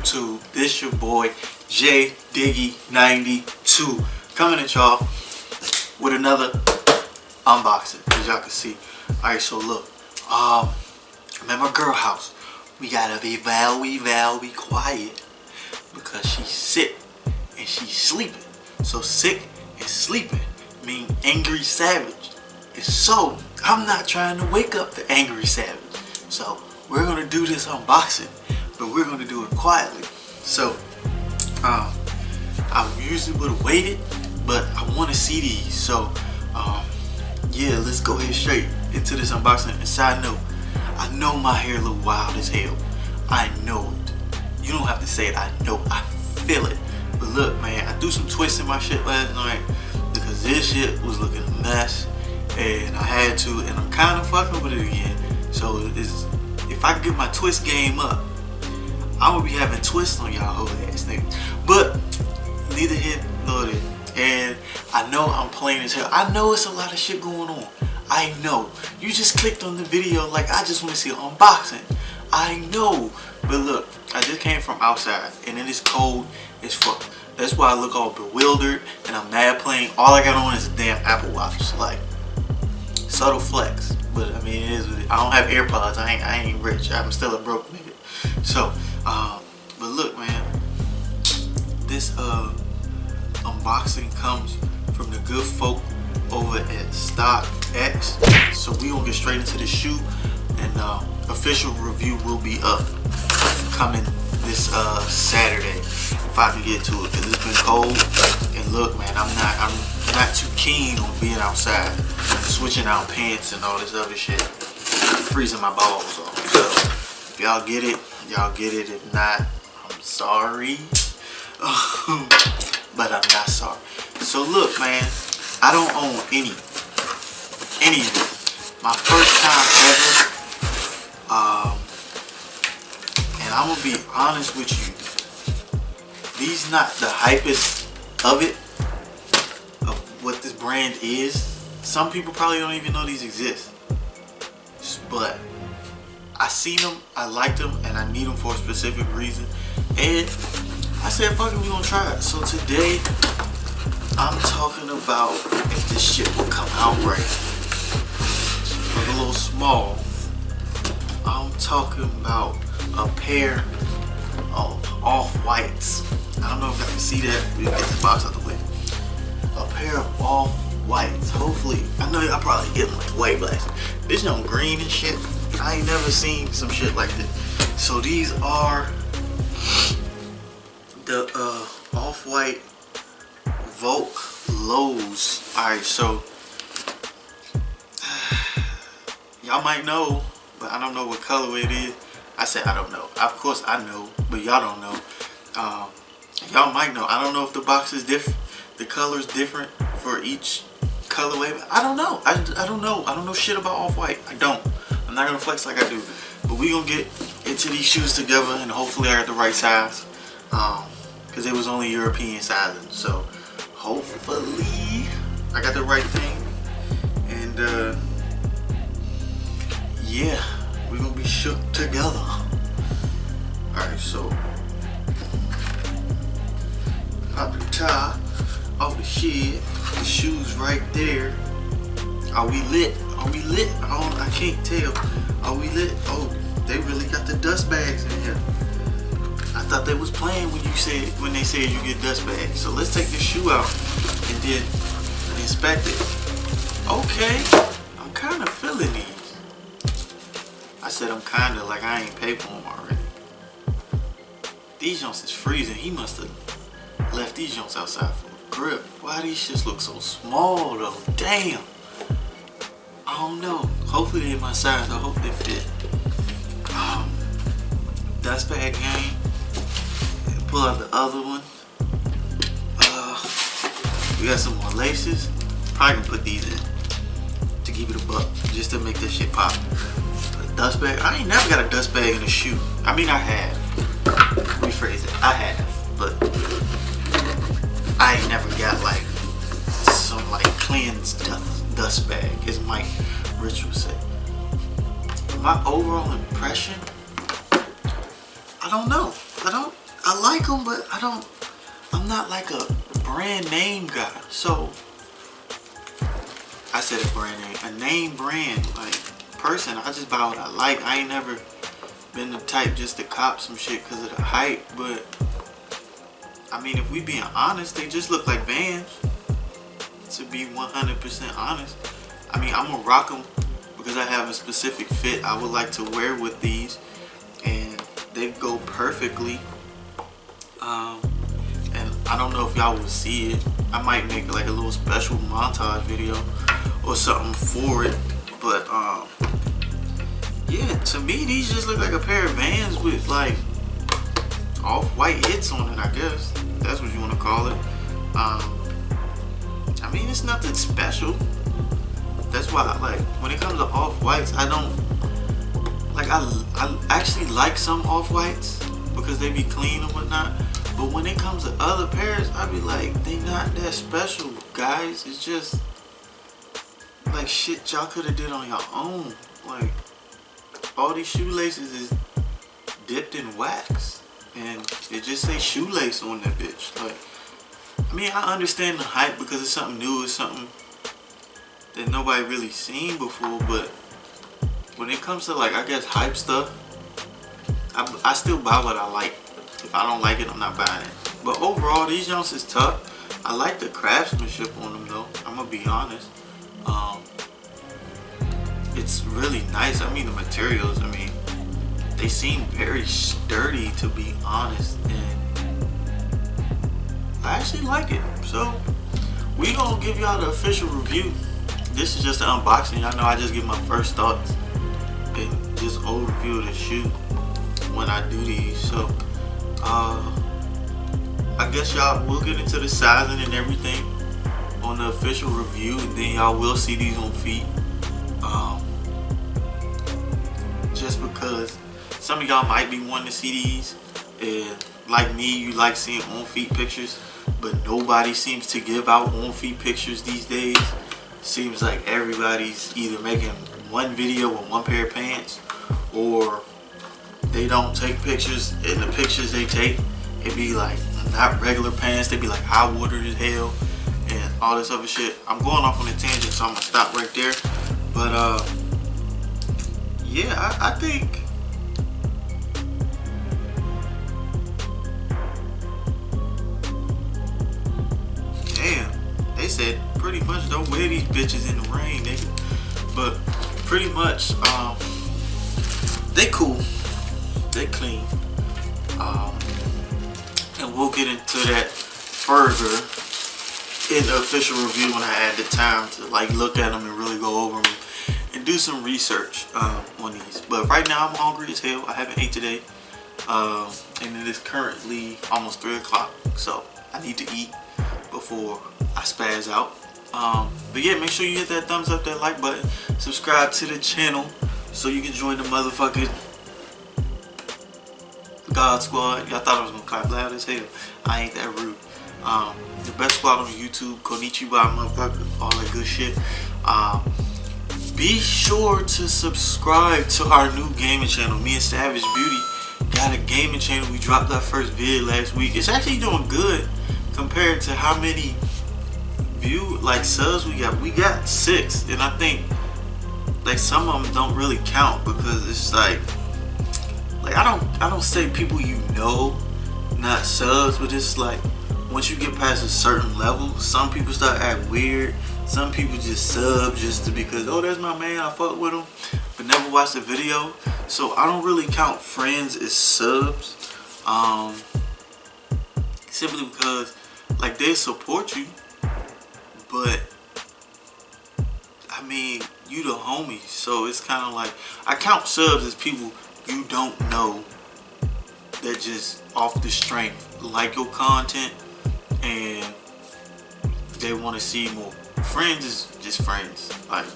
YouTube? This your boy J Diggy 92 coming at y'all with another unboxing, as y'all can see. Alright, so look, I'm at my girl house. We gotta be very quiet because she's sick and she's sleeping. So sick and sleeping mean angry savage. And so I'm not trying to wake up the angry savage. So we're gonna do this unboxing, but we're gonna do it quietly. So I usually would have waited, but I want to see these. So yeah, let's go ahead straight into this unboxing. And side note, I know my hair look wild as hell. I know it. You don't have to say it. I know. I feel it. But look, man, I threw some twists in my shit last night because this shit was looking a mess, and I had to, and I'm kind of fucking with it again. So if I get my twist game up, I will be having twists on y'all whole ass niggas. But neither here nor there. And I know I'm plain as hell. I know it's a lot of shit going on. I know. You just clicked on the video like I just want to see an unboxing. I know. But look, I just came from outside and it is cold as fuck. That's why I look all bewildered and I'm mad plain. All I got on is a damn Apple Watch. Like, subtle flex. But I mean, it is. I don't have AirPods. I ain't rich. I'm still a broke nigga. So, but look, man. This unboxing comes from the good folk over at StockX. So we gonna get straight into the shoe, and official review will be up coming this Saturday if I can get to it, because it's been cold. And look, man, I'm not too keen on being outside, switching out pants and all this other shit, freezing my balls off. So if y'all get it, y'all get it. If not, I'm sorry. But I'm not sorry. So look, man, I don't own any of it. My first time ever. And I'm gonna be honest with you. These not the hypest of it, of what this brand is. Some people probably don't even know these exist. But I seen them, I liked them, and I need them for a specific reason. And I said, fuck it, we gonna try it. So today, I'm talking about if this shit will come out right. It's a little small. I'm talking about a pair of off-whites. I don't know if I can see that. We can get the box out the way. A pair of off-whites. Hopefully, I know y'all probably getting like white blacks. This on green and shit. I ain't never seen some shit like this. So these are the off-white Volk lows. Alright, so y'all might know, but I don't know what colorway it is. I said I don't know. Of course I know, but y'all don't know. Y'all might know. I don't know if the box is different, the color's different for each colorway. But I don't know. I don't know. I don't know shit about off-white. I don't. I'm not gonna flex like I do. But we gonna get into these shoes together, and hopefully I got the right size. Because it was only European sizing, so hopefully I got the right thing. And yeah, we're gonna be shook together. Alright, so pop the top off the shit. The shoes right there. Are we lit? Are we lit? I can't tell. Are we lit? Oh, they really got the dust bags in here. I thought they was playing when they said you get dust bags. So let's take this shoe out and then inspect it. Okay, I'm kind of feeling these. I said I'm kind of, like I ain't paid for them already. These joints is freezing. He must have left these joints outside for a grip. Why these shits look so small though? Damn. I don't know. Hopefully they're my size. I hope they fit. Dust bag game. Pull out the other one. We got some more laces. Probably gonna put these in to give it a buck, just to make this shit pop. But dust bag. I ain't never got a dust bag in a shoe. I mean, I have. Rephrase it. I have, but I ain't never got like some like cleansed dust bag, as Mike Rich would say. My overall impression, I don't know. I like them, but I'm not like a brand name guy. So I said a brand name, a name brand like person. I just buy what I like. I ain't never been the type just to cop some shit because of the hype. But I mean, if we being honest, they just look like Vans. To be 100% honest, I mean, I'm gonna rock them because I have a specific fit I would like to wear with these, and they go perfectly. And I don't know if y'all will see it. I might make like a little special montage video or something for it. But yeah, to me these just look like a pair of Vans with like off-white hits on it. I guess that's what you want to call it. I mean, it's nothing special. That's why, like, when it comes to off-whites, I don't like. I actually like some off-whites because they be clean and whatnot. But when it comes to other pairs, I be like, they not that special, guys. It's just like shit y'all could have did on your own. Like, all these shoelaces is dipped in wax, and it just say shoelace on that bitch. Like, I mean, I understand the hype because it's something new, it's something that nobody really seen before, but when it comes to, like, I guess hype stuff, I still buy what I like. If I don't like it, I'm not buying it. But overall, these Jones is tough. I like the craftsmanship on them though, I'm gonna be honest. It's really nice. I mean, the materials, I mean, they seem very sturdy, to be honest, and I actually like it. So we gonna give y'all the official review. This is just an unboxing. Y'all know I just give my first thoughts and just overview of the shoe when I do these. So I guess y'all will get into the sizing and everything on the official review, and then y'all will see these on feet. Just because some of y'all might be wanting to see these, and like me, you like seeing on feet pictures, but nobody seems to give out on feet pictures these days. Seems like everybody's either making one video with one pair of pants, or they don't take pictures, and the pictures they take, it be like not regular pants, they be like high watered as hell and all this other shit. I'm going off on a tangent, so I'm gonna stop right there. But yeah, I think damn, they said pretty much don't wear these bitches in the rain, nigga. But pretty much they cool, they clean, and we'll get into that further in the official review when I had the time to like look at them and really go over them and do some research on these. But right now I'm hungry as hell. I haven't ate today, and it is currently almost 3 o'clock, so I need to eat before I spaz out. But yeah, make sure you hit that thumbs up, that like button, subscribe to the channel so you can join the motherfucking God Squad. Y'all thought I was gonna clap loud as hell. I ain't that rude. The best squad on YouTube, Konnichiwa, motherfucker, all that good shit. Be sure to subscribe to our new gaming channel. Me and Savage Beauty got a gaming channel. We dropped our first vid last week. It's actually doing good compared to how many subs we got. We got 6, and I think like some of them don't really count because it's like I don't say people you know, not subs, but it's like once you get past a certain level, some people start acting weird. Some people just sub just to because, oh, that's my man, I fuck with him, but never watch the video. So I don't really count friends as subs, simply because like they support you, but I mean, you the homie, so it's kind of like I count subs as people you don't know that just off the strength like your content and they want to see more. Friends is just friends. Like,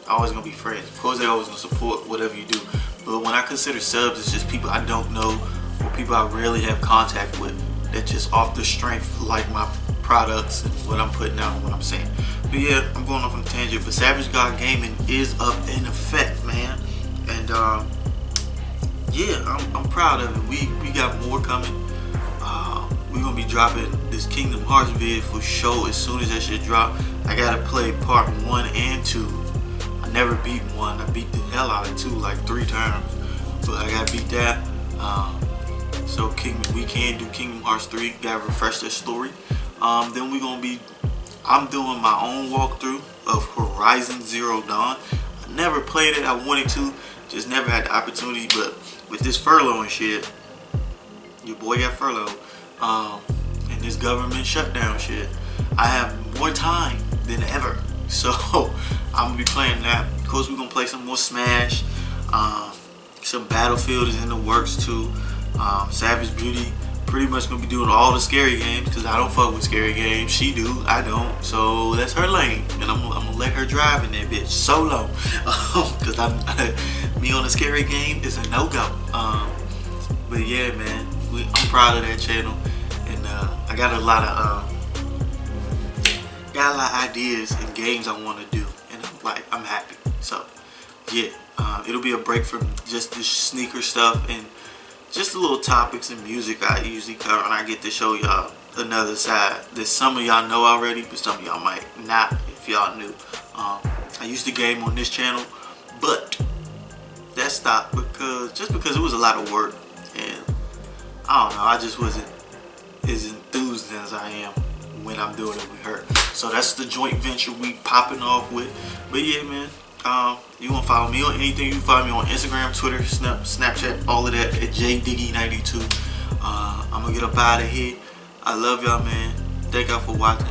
always gonna be friends. Of course, they always gonna support whatever you do. But when I consider subs, it's just people I don't know or people I rarely have contact with that just off the strength like my products and what I'm putting out and what I'm saying. But yeah, I'm going off on a tangent. But Savage God Gaming is up in effect, man. And yeah, I'm proud of it. We got more coming. we're gonna be dropping this Kingdom Hearts vid for sure as soon as that shit drop. I gotta play part 1 and 2. I never beat 1. I beat the hell out of 2 like 3 times, but I gotta beat that. So we can do Kingdom Hearts 3. Gotta refresh that story. Then we gonna be. I'm doing my own walkthrough of Horizon Zero Dawn. I never played it. I wanted to, just never had the opportunity. But with this furlough and shit, your boy got furloughed, and this government shutdown shit, I have more time than ever. So I'm gonna be playing that. Of course, we're gonna play some more Smash. Some Battlefield is in the works too. Savage Beauty. Pretty much gonna be doing all the scary games because I don't fuck with scary games. She do, I don't. So that's her lane, and I'm gonna let her drive in that bitch solo. Because me on a scary game is a no-go. But yeah, man, I'm proud of that channel, and I got a lot of ideas and games I want to do, and I'm happy. So yeah, it'll be a break from just the sneaker stuff and just the little topics and music I usually cover, and I get to show y'all another side that some of y'all know already, but some of y'all might not if y'all knew. I used to game on this channel, but that stopped because it was a lot of work, and I don't know, I just wasn't as enthused as I am when I'm doing it with her. So that's the joint venture we popping off with. But yeah, man, you want to follow me on anything, you can follow me on Instagram, Twitter, Snapchat, all of that at JDiggy92. I'm gonna get up out of here. I love y'all, man. Thank y'all for watching.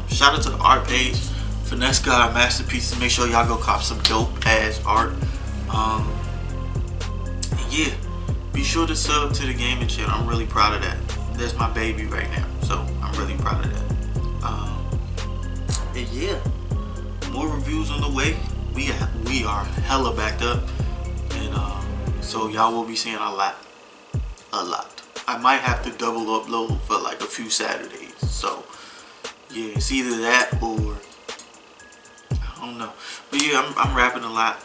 Shout out to the art page, Finesse God Masterpieces. Make sure y'all go cop some dope ass art. And yeah, be sure to sub to the gaming channel. I'm really proud of that. That's my baby right now, so I'm really proud of that. And yeah, more reviews on the way. We are hella backed up, and so y'all will be seeing a lot. I might have to double upload for like a few Saturdays. So yeah, it's either that or I don't know. But yeah, I'm rapping a lot.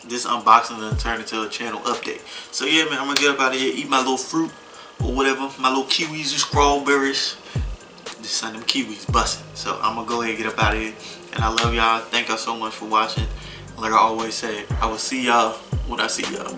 This unboxing done turned into a channel update. So yeah, man, I'm gonna get up out of here, eat my little fruit or whatever, my little kiwis and strawberries. Just send them kiwis busting. So I'm gonna go ahead and get up out of here. And I love y'all. Thank y'all so much for watching. Like I always say, I will see y'all when I see y'all.